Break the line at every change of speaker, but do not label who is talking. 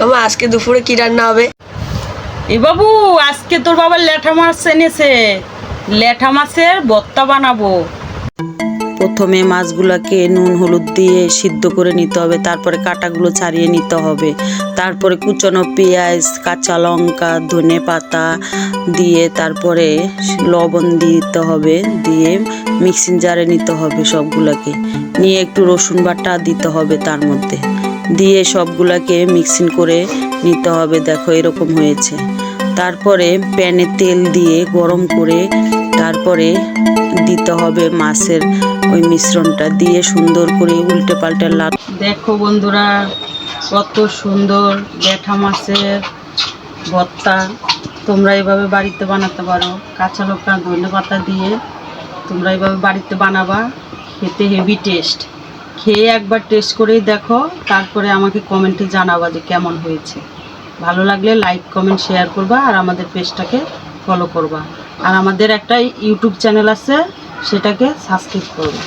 আমা আজকে দুপুরে কি রান্না হবে?
এ বাবু, আজকে তোর বাবা ল্যাঠা মাছ এনেছে, ল্যাঠা মাছের ভর্তা বানাবো। প্রথমে মাছগুলোকে নুন হলুদ দিয়ে সিদ্ধ করে নিতে হবে, তারপরে কাঁটাগুলো ছাড়িয়ে নিতে হবে, তারপরে কুচানো পেঁয়াজ, কাঁচা লঙ্কা, ধনে পাতা দিয়ে তারপরে লবণ দিতে হবে, দিয়ে মিক্সিং জারে নিতে হবে সবগুলোকে, নিয়ে একটু রসুন বাটা দিতে হবে তার মধ্যে, দিয়ে সবগুলোকে মিক্সিং করে নিতে হবে। দেখো এরকম হয়েছে। তারপরে প্যানে তেল দিয়ে গরম করে তারপরে দিতে হবে মাছের ওই মিশ্রণটা, দিয়ে সুন্দর করে উল্টে পাল্টে দেখো বন্ধুরা, কত সুন্দর ল্যাঠা মাছের ভর্তা। তোমরা এভাবে বাড়িতে বানাতে পারো, কাঁচা লঙ্কা ধনে পাতা দিয়ে তোমরা এভাবে বাড়িতে বানাবা, খেতে হেভি টেস্ট। খেয়ে একবার টেস্ট করেই দেখো, তারপরে আমাকে কমেন্টে জানাবা যে কেমন হয়েছে। ভালো লাগলে লাইক কমেন্ট শেয়ার করবা, আর আমাদের পেজটাকে ফলো করবা, আর আমাদের একটা ইউটিউব চ্যানেল আছে, সেটাকে সাবস্ক্রাইব করবে।